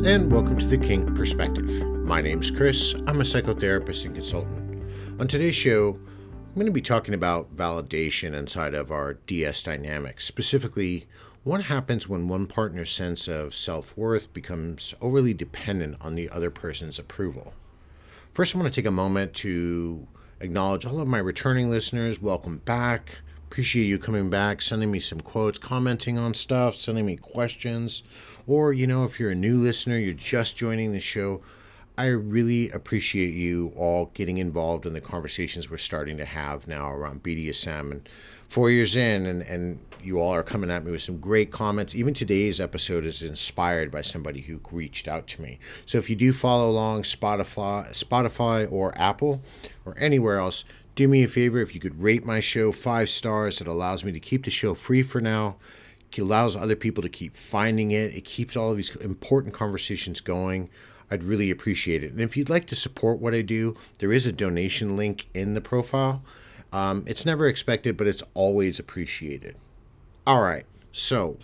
and welcome to the Kink Perspective. My name's Chris. I'm a psychotherapist and consultant. On today's show, I'm going to be talking about validation inside of our DS dynamics. Specifically, what happens when one partner's sense of self-worth becomes overly dependent on the other person's approval. First, I want to take a moment to acknowledge all of my returning listeners. Welcome back. Appreciate you coming back, sending me some quotes, commenting on stuff, sending me questions. Or, if you're a new listener, you're just joining the show, I really appreciate you all getting involved in the conversations we're starting to have now around BDSM. And 4 years in, and you all are coming at me with some great comments. Even today's episode is inspired by somebody who reached out to me. So if you do follow along Spotify or Apple or anywhere else, do me a favor, if you could rate my show 5 stars. It allows me to keep the show free for now. It allows other people to keep finding it. It keeps all of these important conversations going. I'd really appreciate it. And if you'd like to support what I do, there is a donation link in the profile. It's never expected, but it's always appreciated. All right, so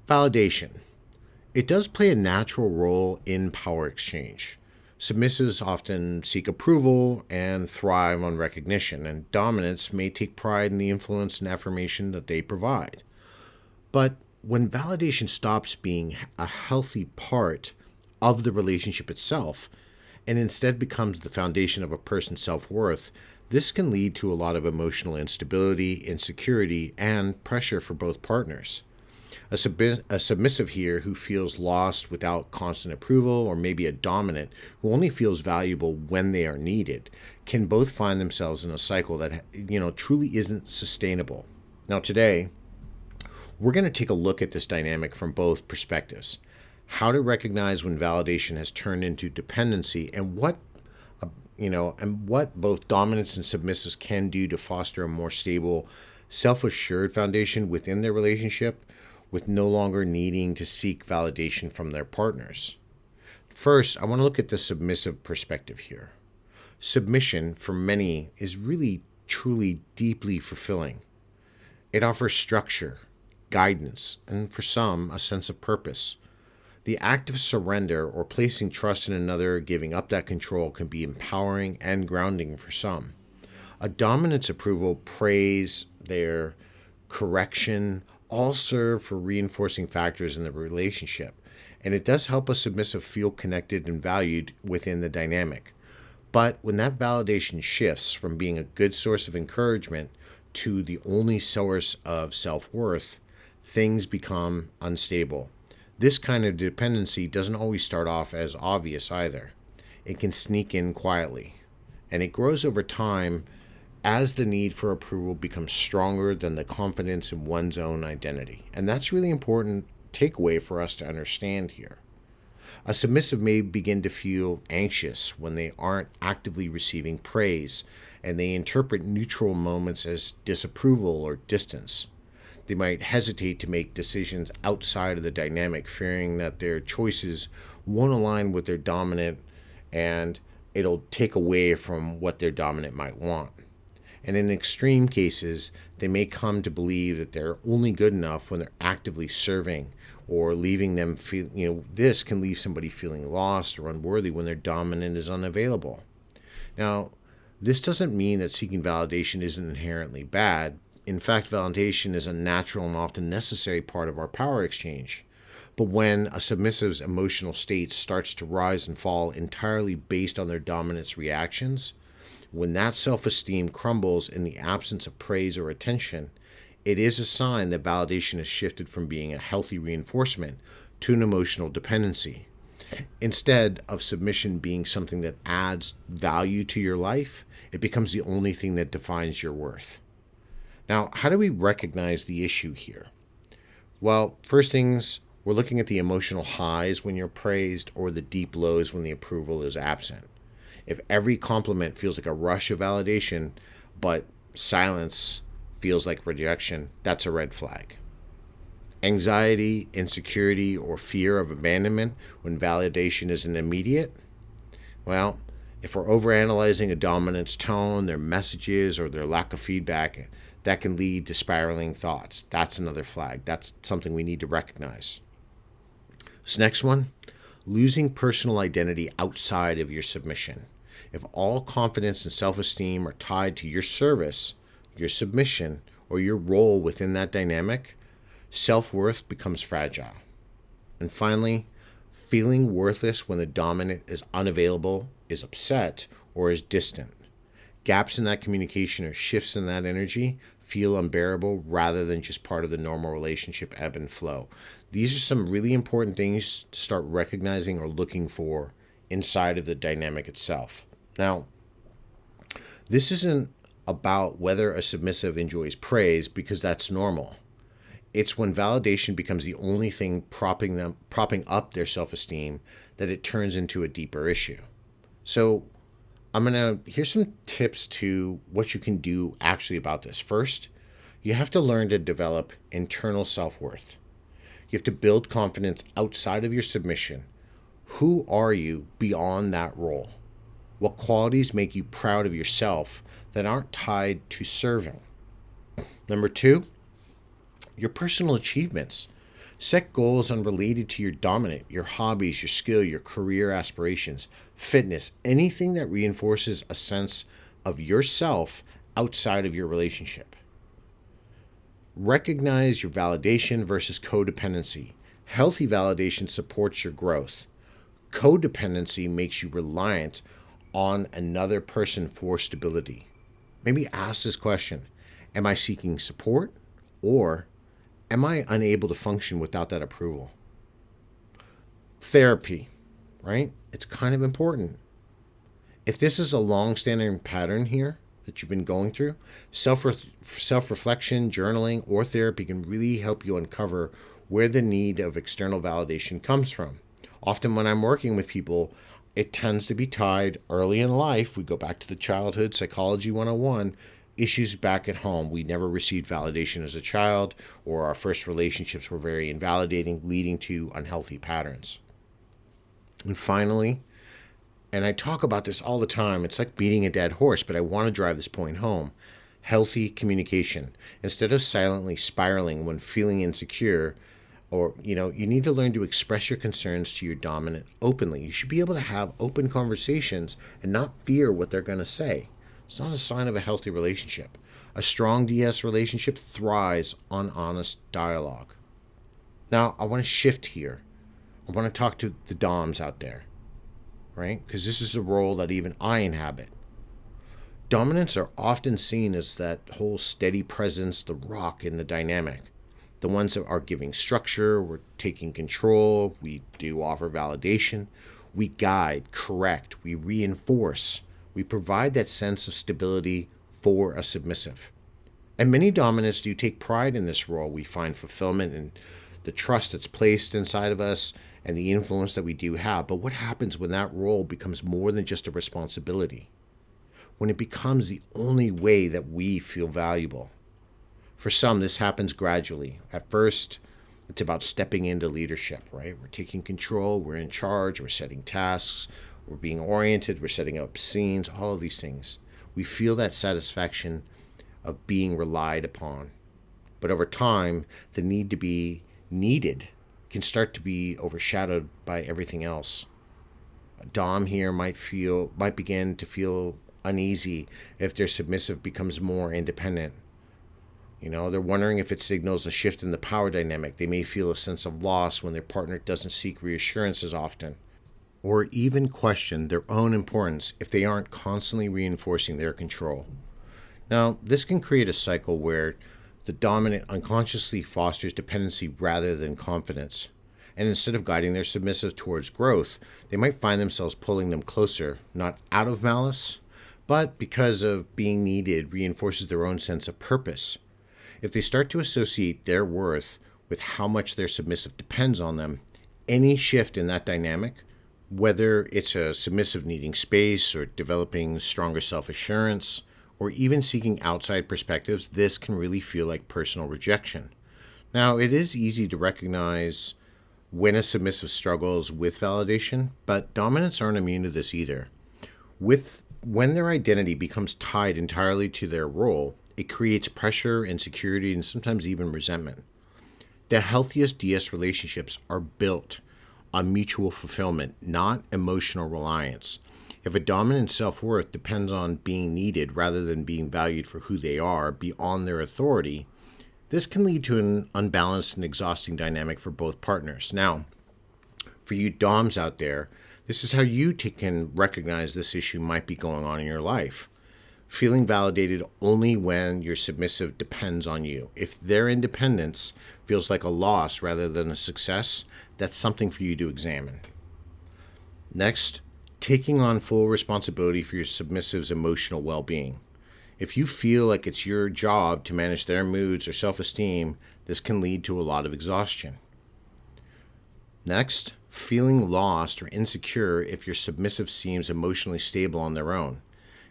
validation. It does play a natural role in power exchange. Submissives often seek approval and thrive on recognition, and dominants may take pride in the influence and affirmation that they provide. But when validation stops being a healthy part of the relationship itself and instead becomes the foundation of a person's self-worth, this can lead to a lot of emotional instability, insecurity, and pressure for both partners. A submissive here who feels lost without constant approval, or maybe a dominant who only feels valuable when they are needed, can both find themselves in a cycle that truly isn't sustainable. Now today, we're going to take a look at this dynamic from both perspectives. How to recognize when validation has turned into dependency, and what both dominants and submissives can do to foster a more stable, self-assured foundation within their relationship, with no longer needing to seek validation from their partners. First, I want to look at the submissive perspective here. Submission, for many, is really, truly, deeply fulfilling. It offers structure, guidance, and for some, a sense of purpose. The act of surrender or placing trust in another, giving up that control, can be empowering and grounding for some. A dominant's approval, praise, their correction, all serve for reinforcing factors in the relationship, and it does help a submissive feel connected and valued within the dynamic. But when that validation shifts from being a good source of encouragement to the only source of self-worth, things become unstable. This kind of dependency doesn't always start off as obvious either. It can sneak in quietly, and it grows over time as the need for approval becomes stronger than the confidence in one's own identity. And that's really important takeaway for us to understand here. A submissive may begin to feel anxious when they aren't actively receiving praise, and they interpret neutral moments as disapproval or distance. They might hesitate to make decisions outside of the dynamic, fearing that their choices won't align with their dominant and it'll take away from what their dominant might want. And in extreme cases, they may come to believe that they're only good enough when they're actively serving, or leaving them feel, this can leave somebody feeling lost or unworthy when their dominant is unavailable. Now, this doesn't mean that seeking validation isn't inherently bad. In fact, validation is a natural and often necessary part of our power exchange. But when a submissive's emotional state starts to rise and fall entirely based on their dominant's reactions, when that self-esteem crumbles in the absence of praise or attention, it is a sign that validation has shifted from being a healthy reinforcement to an emotional dependency. Instead of submission being something that adds value to your life, it becomes the only thing that defines your worth. Now, how do we recognize the issue here? Well, first things, we're looking at the emotional highs when you're praised, or the deep lows when the approval is absent. If every compliment feels like a rush of validation, but silence feels like rejection, that's a red flag. Anxiety, insecurity, or fear of abandonment when validation isn't immediate? Well, if we're overanalyzing a dominant's tone, their messages, or their lack of feedback, that can lead to spiraling thoughts. That's another flag. That's something we need to recognize. This next one, losing personal identity outside of your submission. If all confidence and self esteem are tied to your service, your submission, or your role within that dynamic, self worth becomes fragile. And finally, feeling worthless when the dominant is unavailable, is upset, or is distant. Gaps in that communication or shifts in that energy feel unbearable rather than just part of the normal relationship ebb and flow. These are some really important things to start recognizing or looking for inside of the dynamic itself. Now, this isn't about whether a submissive enjoys praise, because that's normal. It's when validation becomes the only thing propping up their self-esteem that it turns into a deeper issue. So here's some tips to what you can do actually about this. First, you have to learn to develop internal self-worth. You have to build confidence outside of your submission. Who are you beyond that role? What qualities make you proud of yourself that aren't tied to serving? Number 2, your personal achievements. Set goals unrelated to your dominant, your hobbies, your skill, your career aspirations, fitness, anything that reinforces a sense of yourself outside of your relationship. Recognize your validation versus codependency. Healthy validation supports your growth. Codependency makes you reliant on another person for stability. Maybe ask this question: am I seeking support, or am I unable to function without that approval? Therapy, right? It's kind of important. If this is a long-standing pattern here that you've been going through, self-reflection, journaling, or therapy can really help you uncover where the need of external validation comes from. Often when I'm working with people, it tends to be tied early in life. We go back to the childhood psychology 101, issues back at home. We never received validation as a child, or our first relationships were very invalidating, leading to unhealthy patterns. And finally, and I talk about this all the time, it's like beating a dead horse, but I want to drive this point home. Healthy communication. Instead of silently spiraling when feeling insecure, or, you need to learn to express your concerns to your dominant openly. You should be able to have open conversations and not fear what they're going to say. It's not a sign of a healthy relationship. A strong DS relationship thrives on honest dialogue. Now, I want to shift here. I want to talk to the doms out there, right? Because this is a role that even I inhabit. Dominants are often seen as that whole steady presence, the rock in the dynamic. The ones that are giving structure, we're taking control, we do offer validation, we guide, correct, we reinforce, we provide that sense of stability for a submissive. And many dominants do take pride in this role. We find fulfillment in the trust that's placed inside of us and the influence that we do have. But what happens when that role becomes more than just a responsibility? When it becomes the only way that we feel valuable? For some, this happens gradually. At first, it's about stepping into leadership, right? We're taking control, we're in charge, we're setting tasks, we're being oriented, we're setting up scenes, all of these things. We feel that satisfaction of being relied upon. But over time, the need to be needed can start to be overshadowed by everything else. A dom here might begin to feel uneasy if their submissive becomes more independent. They're wondering if it signals a shift in the power dynamic. They may feel a sense of loss when their partner doesn't seek reassurance as often, or even question their own importance if they aren't constantly reinforcing their control. Now, this can create a cycle where the dominant unconsciously fosters dependency rather than confidence. And instead of guiding their submissive towards growth, they might find themselves pulling them closer, not out of malice, but because of being needed reinforces their own sense of purpose. If they start to associate their worth with how much their submissive depends on them, any shift in that dynamic, whether it's a submissive needing space or developing stronger self-assurance, or even seeking outside perspectives, this can really feel like personal rejection. Now, it is easy to recognize when a submissive struggles with validation, but dominants aren't immune to this either. When their identity becomes tied entirely to their role, it creates pressure, insecurity, and sometimes even resentment. The healthiest DS relationships are built on mutual fulfillment, not emotional reliance. If a dominant self-worth depends on being needed rather than being valued for who they are beyond their authority, this can lead to an unbalanced and exhausting dynamic for both partners. Now, for you doms out there, this is how you can recognize this issue might be going on in your life. Feeling validated only when your submissive depends on you. If their independence feels like a loss rather than a success, that's something for you to examine. Next, taking on full responsibility for your submissive's emotional well-being. If you feel like it's your job to manage their moods or self-esteem, this can lead to a lot of exhaustion. Next, feeling lost or insecure if your submissive seems emotionally stable on their own.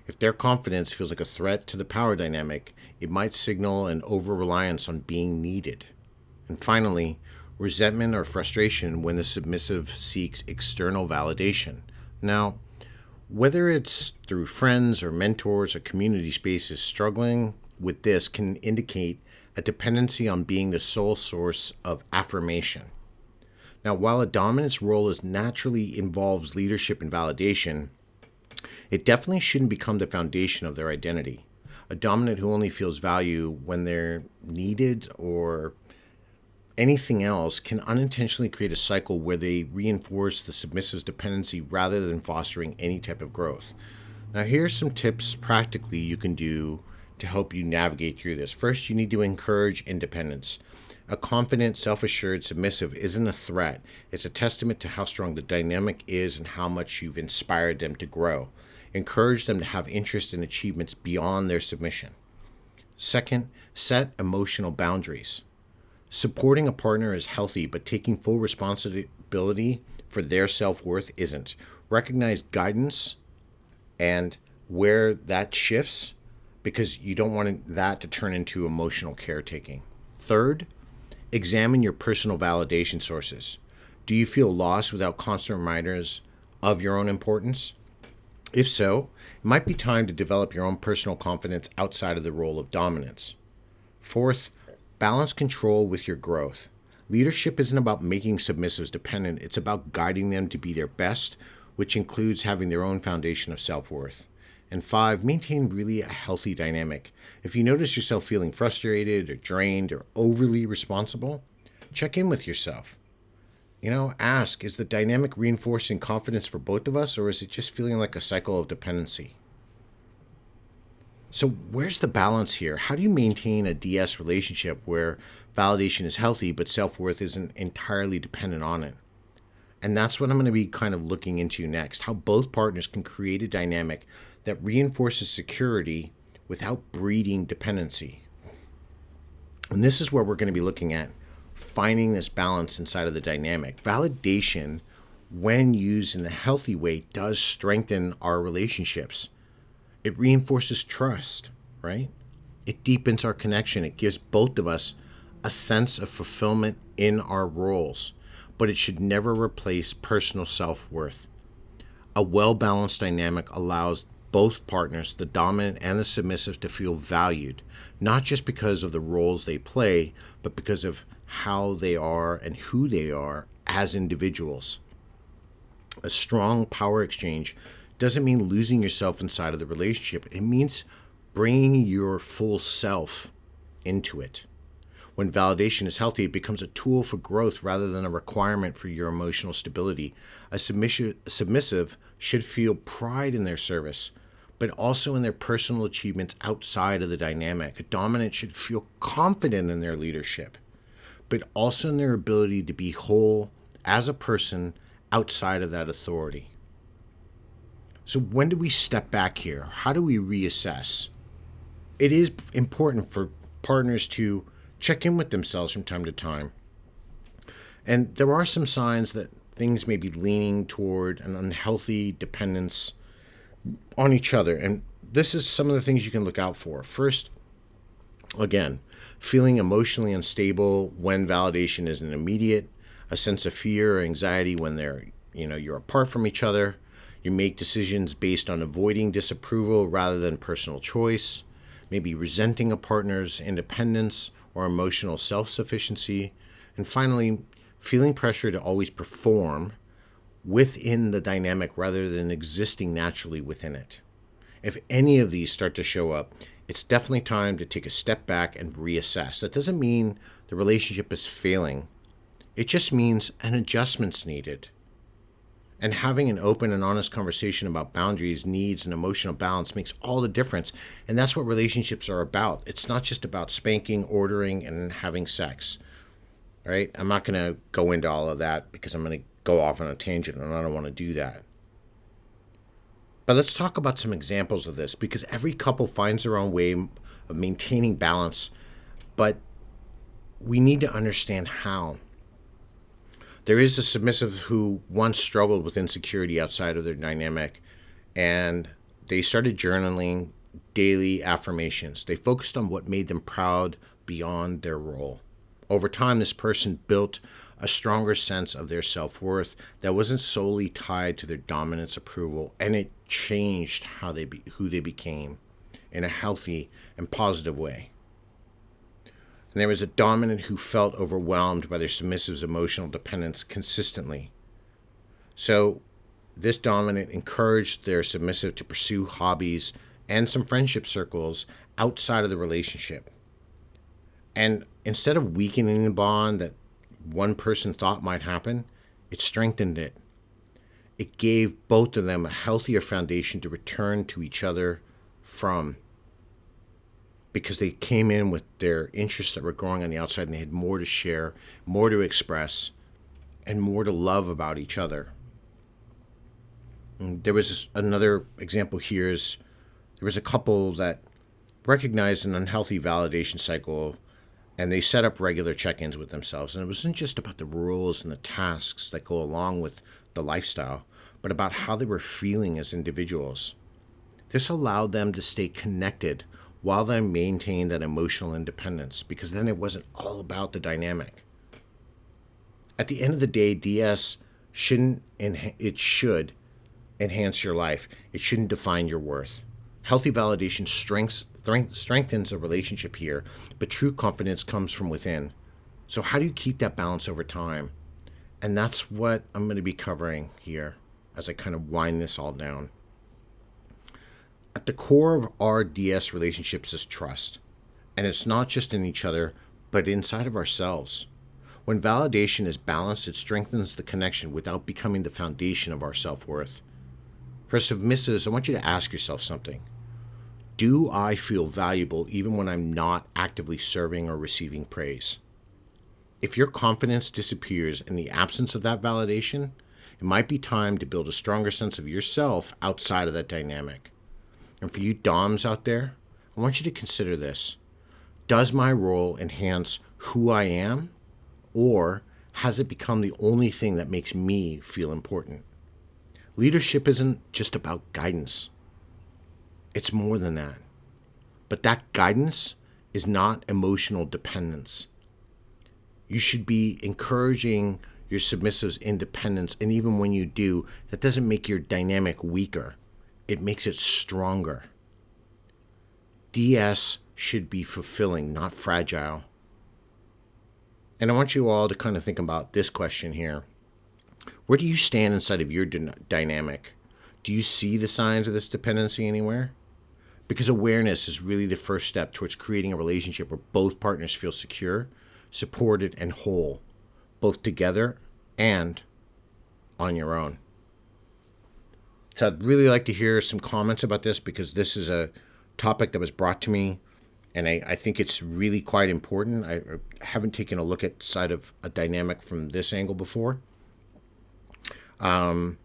If their confidence feels like a threat to the power dynamic, it might signal an over-reliance on being needed. And finally, resentment or frustration when the submissive seeks external validation. Now, whether it's through friends or mentors or community spaces, struggling with this can indicate a dependency on being the sole source of affirmation. Now, while a dominance role naturally involves leadership and validation, it definitely shouldn't become the foundation of their identity. A dominant who only feels value when they're needed or anything else can unintentionally create a cycle where they reinforce the submissive's dependency rather than fostering any type of growth. Now, here's some tips practically you can do to help you navigate through this. First, you need to encourage independence. A confident, self-assured submissive isn't a threat. It's a testament to how strong the dynamic is and how much you've inspired them to grow. Encourage them to have interest in achievements beyond their submission. Second, set emotional boundaries. Supporting a partner is healthy, but taking full responsibility for their self-worth isn't. Recognize guidance and where that shifts, because you don't want that to turn into emotional caretaking. Third, examine your personal validation sources. Do you feel lost without constant reminders of your own importance? If so, it might be time to develop your own personal confidence outside of the role of dominance. Fourth, balance control with your growth. Leadership isn't about making submissives dependent. It's about guiding them to be their best, which includes having their own foundation of self-worth. And 5, maintain really a healthy dynamic. If you notice yourself feeling frustrated or drained or overly responsible, check in with yourself. Ask, is the dynamic reinforcing confidence for both of us, or is it just feeling like a cycle of dependency? So where's the balance here? How do you maintain a DS relationship where validation is healthy, but self-worth isn't entirely dependent on it? And that's what I'm going to be kind of looking into next, how both partners can create a dynamic that reinforces security without breeding dependency. And this is where we're going to be looking at finding this balance inside of the dynamic. Validation, when used in a healthy way, does strengthen our relationships. It reinforces trust, right? It deepens our connection. It gives both of us a sense of fulfillment in our roles, but it should never replace personal self-worth. A well-balanced dynamic allows both partners, the dominant and the submissive, to feel valued, not just because of the roles they play, but because of how they are and who they are as individuals. A strong power exchange doesn't mean losing yourself inside of the relationship. It means bringing your full self into it. When validation is healthy, it becomes a tool for growth rather than a requirement for your emotional stability. A submissive should feel pride in their service, but also in their personal achievements outside of the dynamic. A dominant should feel confident in their leadership, but also in their ability to be whole as a person outside of that authority. So when do we step back here? How do we reassess? It is important for partners to check in with themselves from time to time. And there are some signs that things may be leaning toward an unhealthy dependence on each other. And this is some of the things you can look out for. First, again, feeling emotionally unstable when validation isn't immediate, a sense of fear or anxiety when you're apart from each other. You make decisions based on avoiding disapproval rather than personal choice, maybe resenting a partner's independence or emotional self-sufficiency. And finally, feeling pressure to always perform within the dynamic rather than existing naturally within it. If any of these start to show up, it's definitely time to take a step back and reassess. That doesn't mean the relationship is failing. It just means an adjustment's needed. And having an open and honest conversation about boundaries, needs, and emotional balance makes all the difference. And that's what relationships are about. It's not just about spanking, ordering, and having sex. All right? I'm not going to go into all of that because I'm going to go off on a tangent, and I don't want to do that. But let's talk about some examples of this, because every couple finds their own way of maintaining balance, but we need to understand how. There is a submissive who once struggled with insecurity outside of their dynamic, and they started journaling daily affirmations. They focused on what made them proud beyond their role. Over time, this person built a stronger sense of their self-worth that wasn't solely tied to their dominance approval, and it changed who they became in a healthy and positive way. And there was a dominant who felt overwhelmed by their submissive's emotional dependence consistently. So this dominant encouraged their submissive to pursue hobbies and some friendship circles outside of the relationship. And instead of weakening the bond that one person thought might happen, it strengthened it. It gave both of them a healthier foundation to return to each other from, because they came in with their interests that were growing on the outside, and they had more to share, more to express, and more to love about each other. And there was another example here is there was a couple that recognized an unhealthy validation cycle, and they set up regular check-ins with themselves. And it wasn't just about the rules and the tasks that go along with the lifestyle, but about how they were feeling as individuals. This allowed them to stay connected while they maintained that emotional independence, because then it wasn't all about the dynamic. At the end of the day, DS should enhance your life. It shouldn't define your worth. Healthy validation strengthens a relationship here, but true confidence comes from within. So how do you keep that balance over time? And that's what I'm going to be covering here as I kind of wind this all down. At the core of our DS relationships is trust. And it's not just in each other, but inside of ourselves. When validation is balanced, it strengthens the connection without becoming the foundation of our self-worth. For submissives, I want you to ask yourself something. Do I feel valuable even when I'm not actively serving or receiving praise? If your confidence disappears in the absence of that validation, it might be time to build a stronger sense of yourself outside of that dynamic. And for you DOMs out there, I want you to consider this. Does my role enhance who I am, or has it become the only thing that makes me feel important? Leadership isn't just about guidance. It's more than that. But that guidance is not emotional dependence. You should be encouraging your submissive's independence, and even when you do, that doesn't make your dynamic weaker. It makes it stronger. DS should be fulfilling, not fragile. And I want you all to kind of think about this question here. Where do you stand inside of your dynamic? Do you see the signs of this dependency anywhere? Because awareness is really the first step towards creating a relationship where both partners feel secure, supported, and whole, both together and on your own. So I'd really like to hear some comments about this, because this is a topic that was brought to me, and I think it's really quite important. I haven't taken a look at side of a dynamic from this angle before. I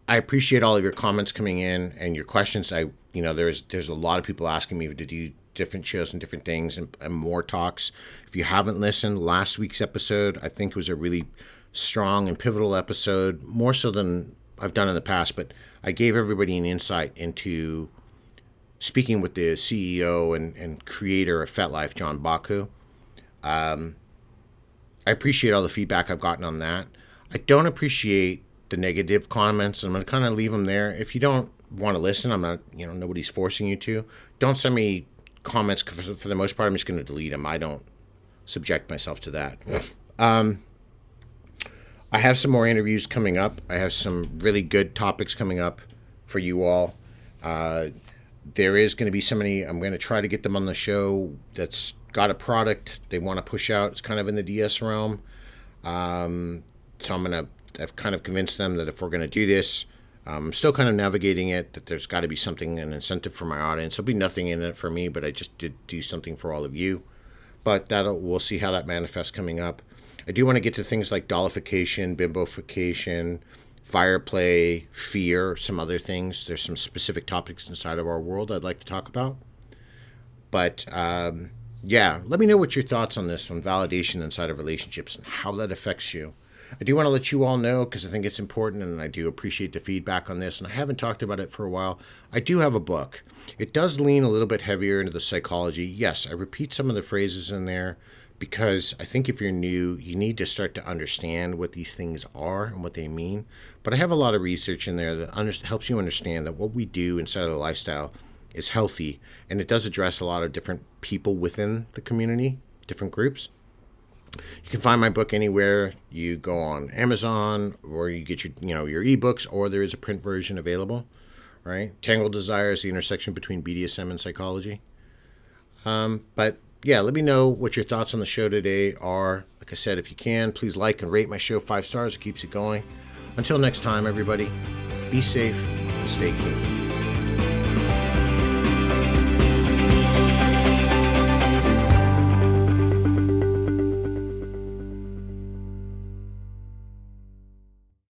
appreciate all of your comments coming in and your questions. There's a lot of people asking me to do different shows and different things and more talks. If you haven't listened, last week's episode, I think, was a really strong and pivotal episode, more so than I've done in the past, but I gave everybody an insight into speaking with the CEO and creator of Fetlife, John Baku. I appreciate all the feedback I've gotten on that. I don't appreciate the negative comments. I'm going to kind of leave them there. If you don't want to listen, I'm not, nobody's forcing you to. Don't send me comments. For the most part, I'm just going to delete them. I don't subject myself to that. I have some more interviews coming up. I have some really good topics coming up for you all. Uh, there is going to be somebody, I'm going to try to get them on the show that's got a product they want to push out. It's kind of in the DS realm. So I've kind of convinced them that if we're going to do this, I'm still kind of navigating it, that there's got to be something, an incentive for my audience. There'll be nothing in it for me, but I just did do something for all of you. But we'll see how that manifests coming up. I do want to get to things like dollification, bimbofication, fire play, fear, some other things. There's some specific topics inside of our world I'd like to talk about. But yeah, let me know what your thoughts on this, on validation inside of relationships and how that affects you. I do want to let you all know, because I think it's important, and I do appreciate the feedback on this, and I haven't talked about it for a while. I do have a book. It does lean a little bit heavier into the psychology. Yes, I repeat some of the phrases in there because I think if you're new, you need to start to understand what these things are and what they mean. But I have a lot of research in there that helps you understand that what we do inside of the lifestyle is healthy, and it does address a lot of different people within the community, different groups. You can find my book anywhere. You go on Amazon, or you get your ebooks, or there is a print version available. Right? Tangled Desires, the intersection between BDSM and psychology. But yeah, let me know what your thoughts on the show today are. Like I said, if you can, please like and rate my show 5 stars. It keeps it going. Until next time, everybody, be safe and stay cool.